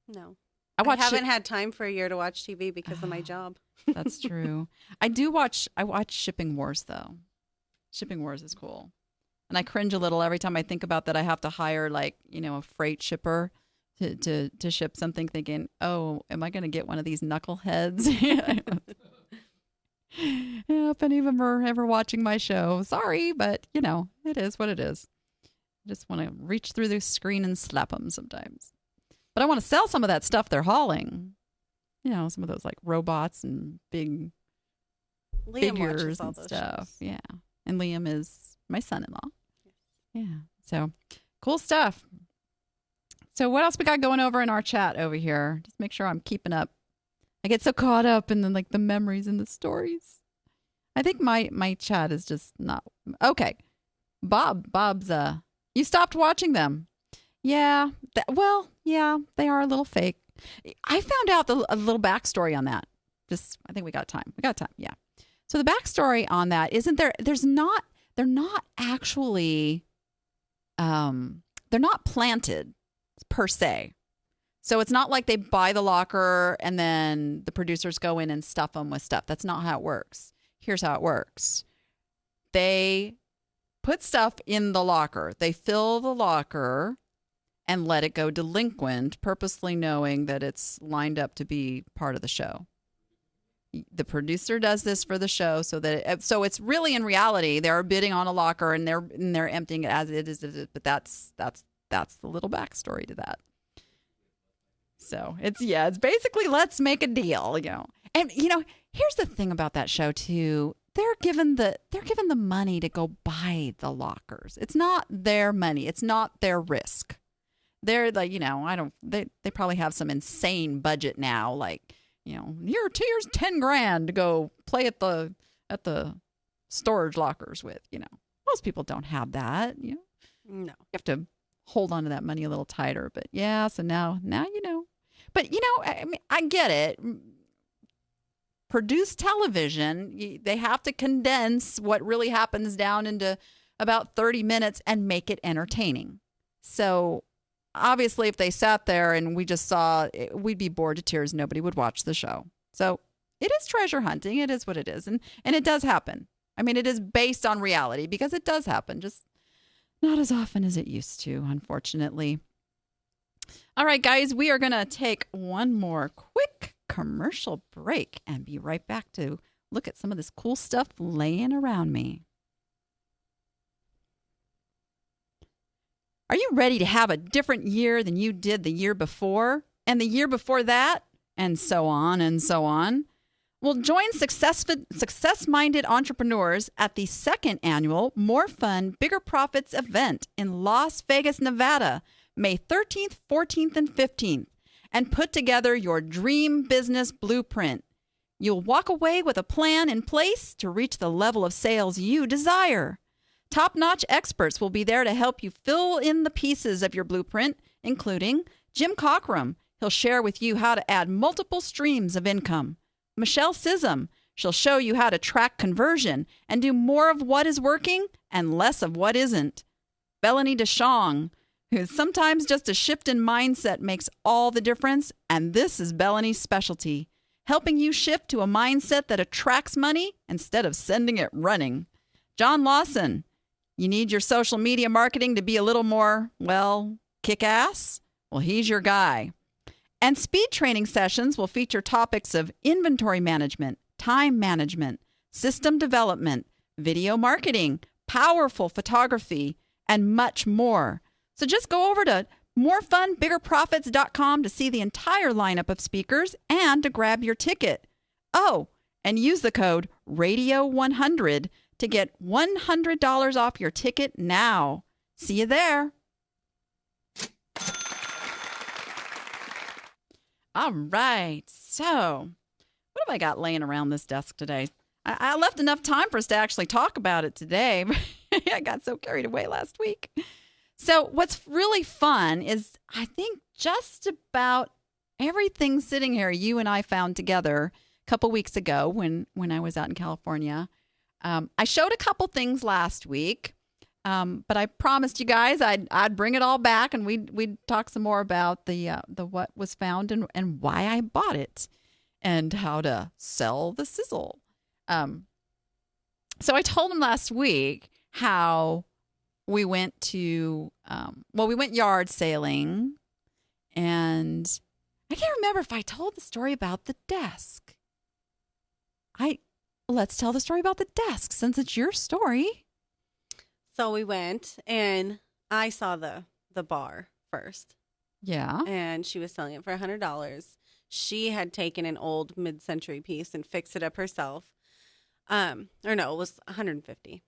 No. I haven't had time for a year to watch TV because of my job. That's true. I watch Shipping Wars though. Shipping Wars is cool. And I cringe a little every time I think about that I have to hire like, a freight shipper to ship something, thinking, oh, am I going to get one of these knuckleheads? Yeah, if any of them are ever watching my show, sorry, but it is what it is. I just want to reach through the screen and slap them sometimes. But I want to sell some of that stuff they're hauling. Some of those like robots and big Liam figures all and those stuff. shows. Yeah. And Liam is my son-in-law. Yeah. So cool stuff. So what else we got going over in our chat over here? Just make sure I'm keeping up. I get so caught up in the memories and the stories. I think my chat is just not okay. Bob's you stopped watching them. Yeah. Yeah, they are a little fake. I found out a little backstory on that. I think we got time. Yeah. So the backstory on that isn't there. They're not actually, they're not planted per se. So it's not like they buy the locker and then the producers go in and stuff them with stuff. That's not how it works. Here's how it works. They put stuff in the locker. They fill the locker and let it go delinquent, purposely knowing that it's lined up to be part of the show. The producer does this for the show so it's really in reality they're bidding on a locker and they're emptying it as it is. But that's the little backstory to that. So it's basically let's make a deal, And here's the thing about that show too. They're given the money to go buy the lockers. It's not their money. It's not their risk. They're like, they probably have some insane budget now, like, here's $10,000 to go play at the storage lockers with, Most people don't have that, No. You have to hold on to that money a little tighter, but yeah, so now you know. But I mean, I get it. Produce television, they have to condense what really happens down into about 30 minutes and make it entertaining. So obviously, if they sat there and we just saw, we'd be bored to tears. Nobody would watch the show. So it is treasure hunting. It is what it is. And it does happen. I mean, it is based on reality because it does happen. Just not as often as it used to, unfortunately. All right, guys, we are going to take one more quick commercial break and be right back to look at some of this cool stuff laying around me. Are you ready to have a different year than you did the year before and the year before that? And so on and so on. Well, join success-minded entrepreneurs at the second annual More Fun, Bigger Profits event in Las Vegas, Nevada, May 13th, 14th, and 15th, and put together your dream business blueprint. You'll walk away with a plan in place to reach the level of sales you desire. Top-notch experts will be there to help you fill in the pieces of your blueprint, including Jim Cockrum. He'll share with you how to add multiple streams of income. Michelle Sism. She'll show you how to track conversion and do more of what is working and less of what isn't. Bellany DeShong, who's sometimes just a shift in mindset makes all the difference, and this is Bellany's specialty, helping you shift to a mindset that attracts money instead of sending it running. John Lawson. You need your social media marketing to be a little more, kick-ass? Well, he's your guy. And speed training sessions will feature topics of inventory management, time management, system development, video marketing, powerful photography, and much more. So just go over to More fun, biggerprofits.com to see the entire lineup of speakers and to grab your ticket. Oh, and use the code RADIO100 to get $100 off your ticket now. See you there. All right. So, what have I got laying around this desk today? I left enough time for us to actually talk about it today. I got so carried away last week. So what's really fun is I think just about everything sitting here you and I found together a couple weeks ago when I was out in California. I showed a couple things last week, but I promised you guys I'd bring it all back and we'd talk some more about the what was found and why I bought it and how to sell the Sizzle. So I told him last week how we went to, we went yard sailing, and I can't remember if I told the story about the desk. Let's tell the story about the desk since it's your story. So we went, and I saw the bar first. Yeah. And she was selling it for $100. She had taken an old mid-century piece and fixed it up herself. Or no, it was $150.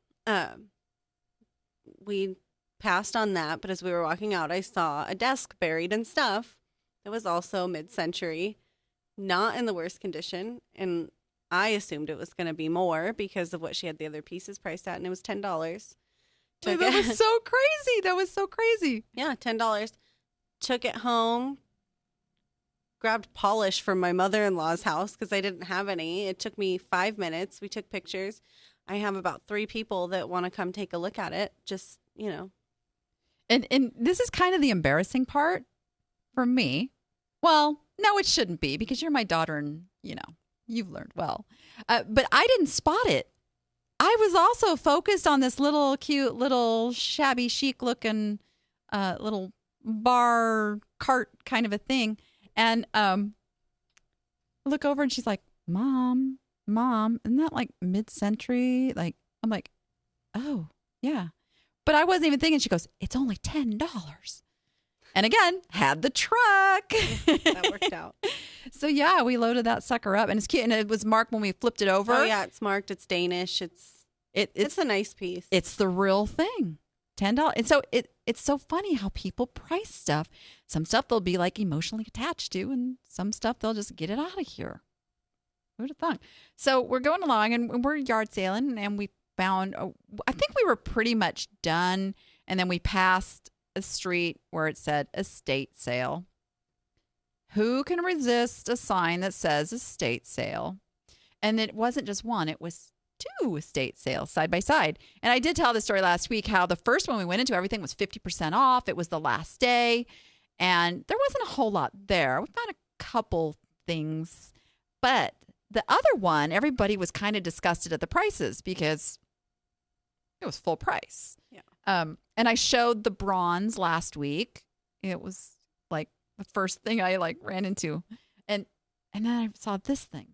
We passed on that, but as we were walking out, I saw a desk buried in stuff that was also mid-century, not in the worst condition, and I assumed it was going to be more because of what she had the other pieces priced at, and it was $10. That was so crazy. That was so crazy. Yeah, $10. Took it home, grabbed polish from my mother-in-law's house because I didn't have any. It took me 5 minutes. We took pictures. I have about 3 people that want to come take a look at it. Just, And this is kind of the embarrassing part for me. Well, no, it shouldn't be because you're my daughter and, you've learned well. But I didn't spot it. I was also focused on this little cute, little shabby chic looking little bar cart kind of a thing. And I look over and she's like, Mom, isn't that like mid-century? Like, I'm like, oh, yeah. But I wasn't even thinking. She goes, it's only $10. And again, had the truck. That worked out. So, yeah, we loaded that sucker up. And it's cute. And it was marked when we flipped it over. Oh, yeah, it's marked. It's Danish. It's a nice piece. It's the real thing. $10. And so it's so funny how people price stuff. Some stuff they'll be like emotionally attached to, and some stuff they'll just get it out of here. Who'd have thought? So we're going along and we're yard sailing, and we found, I think we were pretty much done. And then we passed a street where it said estate sale. Who can resist a sign that says estate sale? And it wasn't just one, it was 2 estate sales side by side. And I did tell the story last week how the first one we went into, everything was 50% off. It was the last day, and there wasn't a whole lot there. We found a couple things, but the other one, everybody was kind of disgusted at the prices because it was full price. Yeah. And I showed the bronze last week. It was like the first thing I ran into, and then I saw this thing.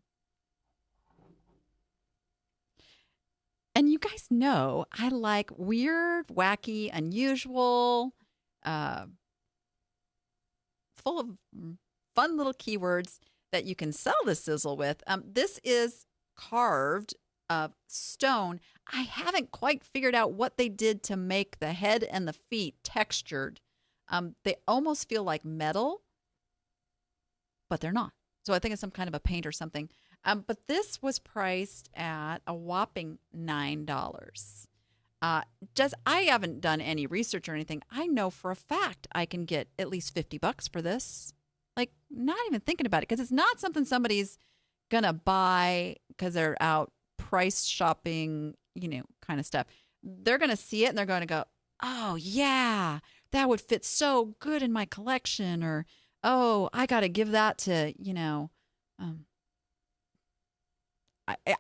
And you guys know I like weird, wacky, unusual, full of fun little keywords that you can sell the Sizzle with. This is carved stone. I haven't quite figured out what they did to make the head and the feet textured. They almost feel like metal, but they're not. So I think it's some kind of a paint or something. But this was priced at a whopping $9. I haven't done any research or anything. I know for a fact I can get at least $50 for this. Like, not even thinking about it, because it's not something somebody's gonna buy because they're out price shopping, kind of stuff. They're gonna see it and they're going to go, "Oh yeah, that would fit so good in my collection," or, "Oh, I got to give that to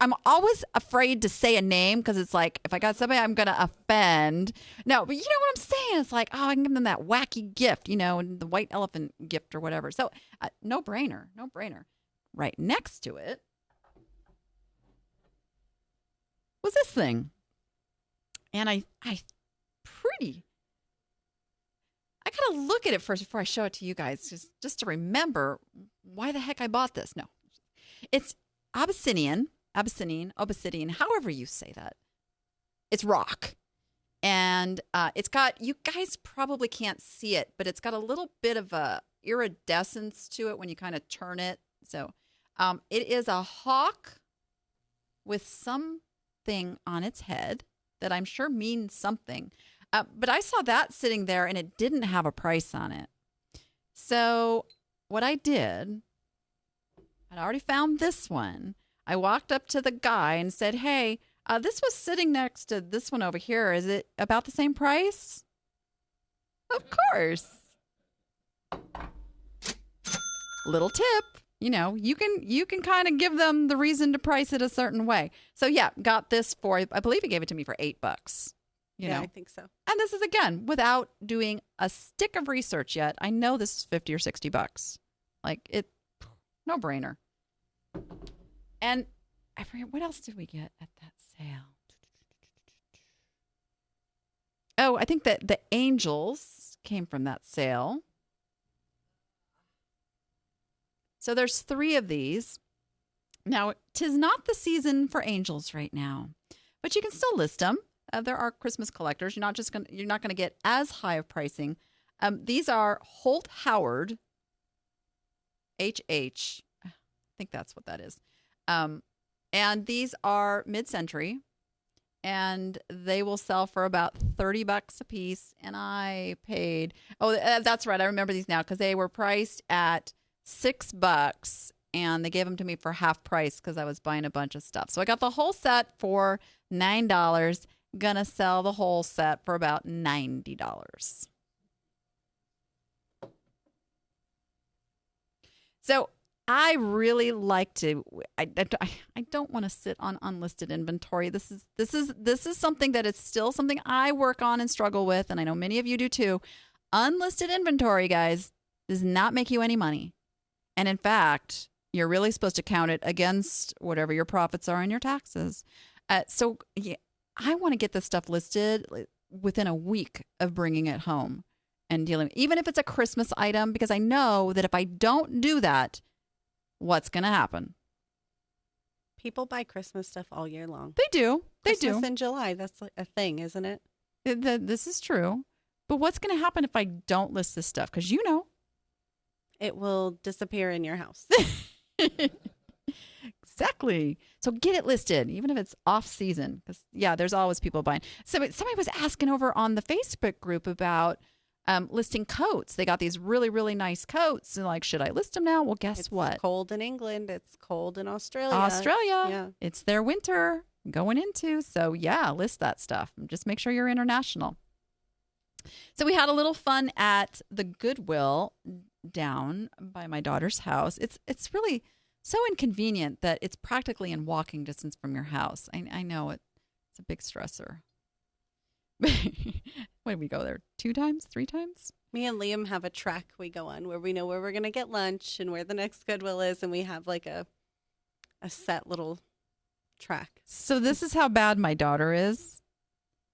I'm always afraid to say a name because it's like, if I got somebody I'm going to offend. No, but you know what I'm saying? It's like, oh, I can give them that wacky gift, and the white elephant gift or whatever. So no brainer. Right next to it was this thing. And I got to look at it first before I show it to you guys, just to remember why the heck I bought this. No, it's Abyssinian, however you say that. It's rock. And it's got, you guys probably can't see it, but it's got a little bit of a iridescence to it when you kind of turn it. So it is a hawk with something on its head that I'm sure means something. But I saw that sitting there and it didn't have a price on it. So what I did, I'd already found this one. I walked up to the guy and said, hey, this was sitting next to this one over here. Is it about the same price? Of course. Little tip. You know, you can kind of give them the reason to price it a certain way. So yeah, got this for, I believe he gave it to me for $8. You know? I think so. And this is, again, without doing a stick of research yet. I know this is $50 or $60. Like, it, no brainer. And I forget, what else did we get at that sale? Oh, I think that the angels came from that sale. So there's 3 of these. Now, 'tis not the season for angels right now, but you can still list them. There are Christmas collectors. You're not gonna get as high of pricing. These are Holt Howard, HH. I think that's what that is. And these are mid-century, and they will sell for about $30 a piece. And I paid. Oh, that's right. I remember these now because they were priced at $6, and they gave them to me for half price because I was buying a bunch of stuff. So I got the whole set for $9. Gonna sell the whole set for about $90. So I really like to. I don't want to sit on unlisted inventory. This is something that is still something I work on and struggle with, and I know many of you do too. Unlisted inventory, guys, does not make you any money, and in fact, you're really supposed to count it against whatever your profits are in your taxes. So yeah, I want to get this stuff listed within a week of bringing it home and dealing, even if it's a Christmas item, because I know that if I don't do that, what's going to happen? People buy Christmas stuff all year long. They do. Christmas in July. That's like a thing, isn't it? This is true. But what's going to happen if I don't list this stuff? Because you know. It will disappear in your house. Exactly. So get it listed, even if it's off season. Because, yeah, there's always people buying. So somebody was asking over on the Facebook group about listing coats. They got these really, really nice coats. And like, should I list them now? Well, guess what? It's cold in England. It's cold in Australia. Yeah. It's their winter going into. So, yeah, list that stuff. Just make sure you're international. So we had a little fun at the Goodwill down by my daughter's house. It's really so inconvenient that it's practically in walking distance from your house. I know it's a big stressor. When we go there 2 times, 3 times? Me and Liam have a track we go on where we know where we're going to get lunch and where the next Goodwill is, and we have like a set little track. So this is how bad my daughter is.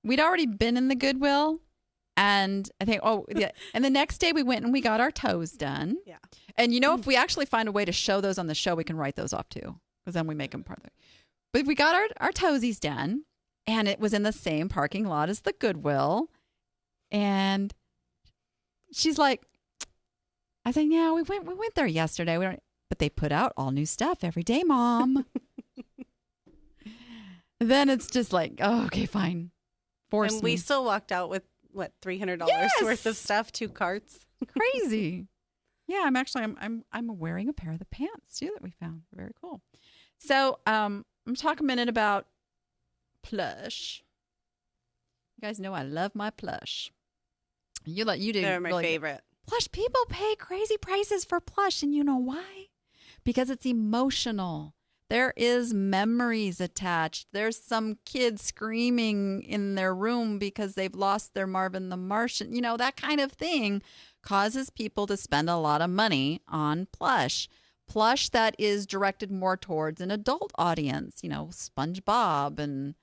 We'd already been in the Goodwill, and I think, and the next day we went and we got our toes done. Yeah. And you know, if we actually find a way to show those on the show, we can write those off too, because then we make them part of it. But we got our toesies done, and it was in the same parking lot as the Goodwill. And she's like, I said, yeah, we went there yesterday. But they put out all new stuff every day, Mom. Then it's just like, oh, okay, fine. Force and me. We still walked out with what, $300 worth of stuff, 2 carts. Crazy. Yeah, I'm wearing a pair of the pants too that we found. Very cool. So I'm talking a minute about plush. You guys know I love my plush. You do. They're my favorite. Plush, people pay crazy prices for plush, and you know why? Because it's emotional. There is memories attached. There's some kid screaming in their room because they've lost their Marvin the Martian. You know, that kind of thing causes people to spend a lot of money on plush. Plush that is directed more towards an adult audience, you know, SpongeBob and,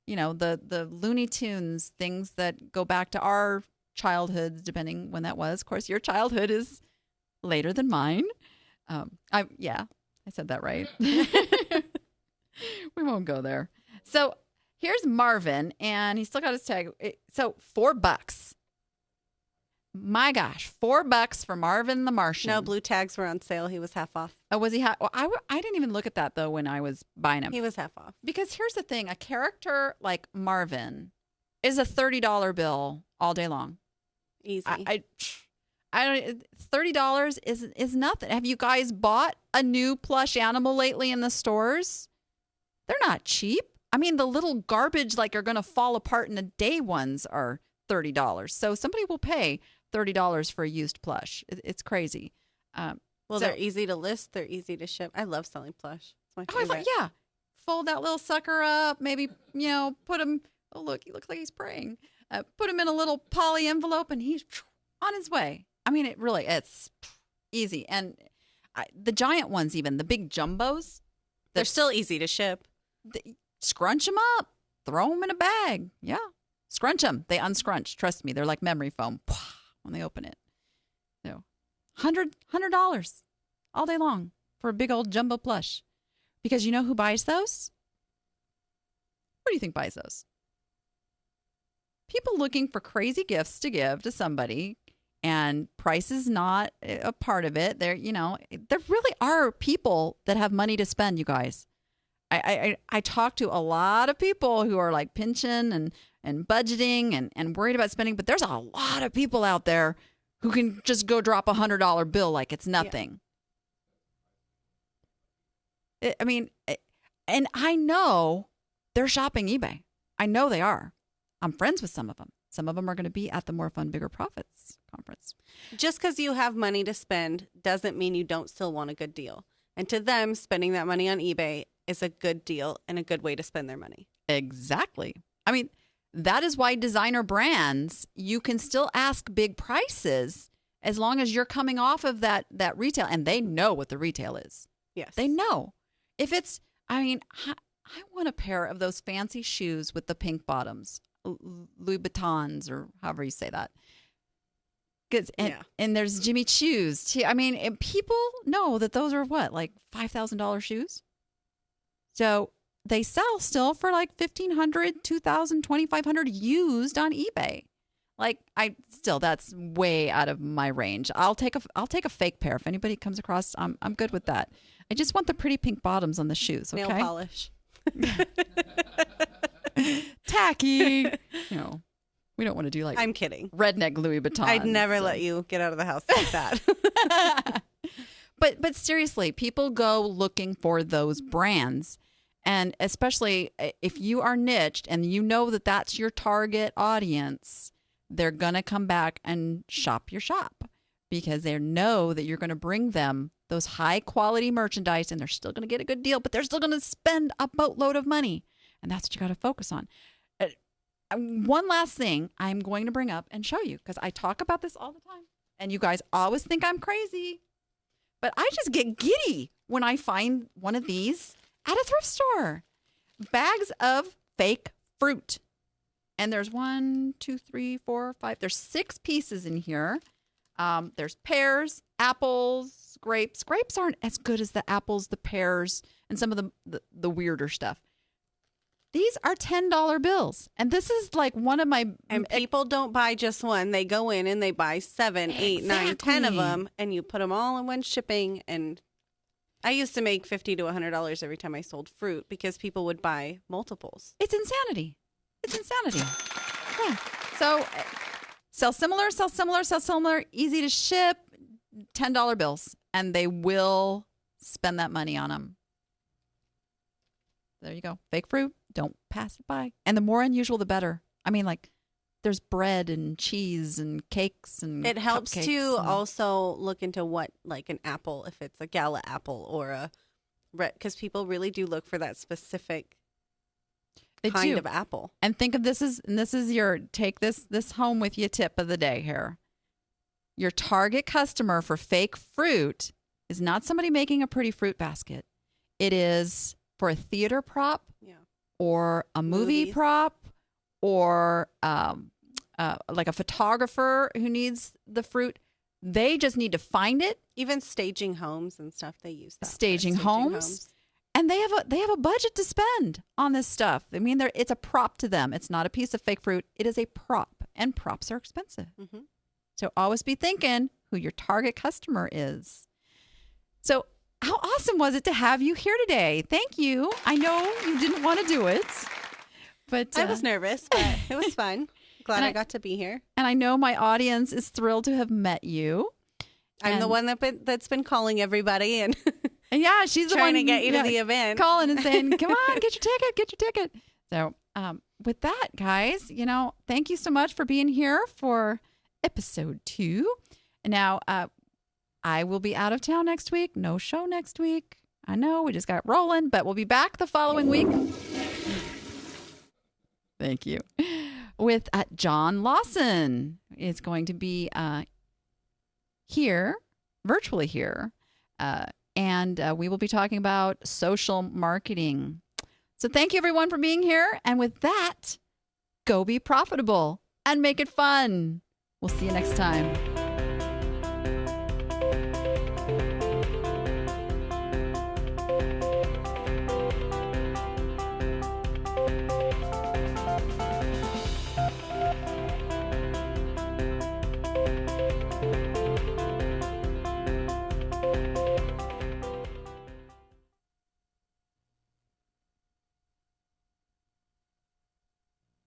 you know, the Looney Tunes, things that go back to our childhoods, depending when that was. Of course, your childhood is later than mine. I said that right. We won't go there. So here's Marvin, and he's still got his tag. So $4. My gosh, $4 for Marvin the Martian. No, blue tags were on sale. He was half off. Oh, was he? Well, I didn't even look at that though when I was buying him. He was half off. Because here's the thing: a character like Marvin is a $30 bill all day long. Easy. I don't. $30 is nothing. Have you guys bought a new plush animal lately in the stores? They're not cheap. I mean, the little garbage like are going to fall apart in a day ones are $30. So somebody will pay $30 for a used plush. It's crazy. They're easy to list. They're easy to ship. I love selling plush. It's my favorite. Yeah. Fold that little sucker up. Maybe, put him. Oh, look, he looks like he's praying. Put him in a little poly envelope and he's on his way. I mean, it's easy. And the giant ones, even the big jumbos, they're still easy to ship. Scrunch them up. Throw them in a bag. Yeah. Scrunch them. They unscrunch. Trust me. They're like memory foam when they open it. So $100 all day long for a big old jumbo plush. Because you know who buys those? What do you think buys those? People looking for crazy gifts to give to somebody, and price is not a part of it. There really are people that have money to spend, you guys. I talk to a lot of people who are like pinching and budgeting and worried about spending, but there's a lot of people out there who can just go drop $100 bill like it's nothing. Yeah. And I know they're shopping eBay. I know they are. I'm friends with some of them. Some of them are going to be at the More Fun, Bigger Profits conference. Just because you have money to spend doesn't mean you don't still want a good deal. And to them, spending that money on eBay is a good deal and a good way to spend their money. Exactly. I mean, that is why designer brands, you can still ask big prices as long as you're coming off of that retail, and they know what the retail is. Yes. They know. If it's, I want a pair of those fancy shoes with the pink bottoms, Louis Vuittons, or however you say that. And there's Jimmy Choo's too. I mean, and people know that those are what, like $5,000 shoes? So they sell still for like $1,500, $2,000, $2,500 used on eBay. Like that's way out of my range. I'll take a fake pair if anybody comes across. I'm good with that. I just want the pretty pink bottoms on the shoes. Okay? Nail polish. Tacky. We don't want to do like. I'm kidding. Redneck Louis Vuitton. I'd never let you get out of the house like that. But seriously, people go looking for those brands. And especially if you are niched and you know that that's your target audience, they're going to come back and shop your shop because they know that you're going to bring them those high quality merchandise and they're still going to get a good deal, but they're still going to spend a boatload of money. And that's what you got to focus on. One last thing I'm going to bring up and show you because I talk about this all the time and you guys always think I'm crazy, but I just get giddy when I find one of these at a thrift store. Bags of fake fruit. And there's 1, 2, 3, 4, 5. There's 6 pieces in here. There's pears, apples, grapes. Grapes aren't as good as the apples, the pears, and some of the weirder stuff. These are $10 bills. And this is like one of my... And people don't buy just one. They go in and they buy 7, 8, 9, 10 of them. And you put them all in one shipping. And I used to make $50 to $100 every time I sold fruit because people would buy multiples. It's insanity. Yeah. So sell similar, easy to ship, $10 bills. And they will spend that money on them. There you go. Fake fruit. Don't pass it by. And the more unusual, the better. I mean, like, there's bread and cheese and cakes and it helps to also look into what, like an apple, if it's a gala apple or a red, because people really do look for that specific kind of apple. And think of this is your take this home with you tip of the day here. Your target customer for fake fruit is not somebody making a pretty fruit basket. It is for a theater prop or a movie prop or like a photographer who needs the fruit. They just need to find it. Even staging homes and stuff, they use that. Staging homes. And they have a budget to spend on this stuff. I mean, it's a prop to them. It's not a piece of fake fruit. It is a prop, and props are expensive. Mm-hmm. So always be thinking who your target customer is. So how awesome was it to have you here today? Thank you. I know you didn't want to do it, but I was nervous, but it was fun. Glad I got to be here. And I know my audience is thrilled to have met you. I'm the one that's been calling everybody and yeah, she's the one trying to get you to the event, calling and saying, "Come on, get your ticket." So, with that, guys, thank you so much for being here for episode 2. Now, I will be out of town next week. No show next week. I know we just got rolling, but we'll be back the following week. Thank you. With John Lawson is going to be here, virtually here, and we will be talking about social marketing. So thank you, everyone, for being here. And with that, go be profitable and make it fun. We'll see you next time.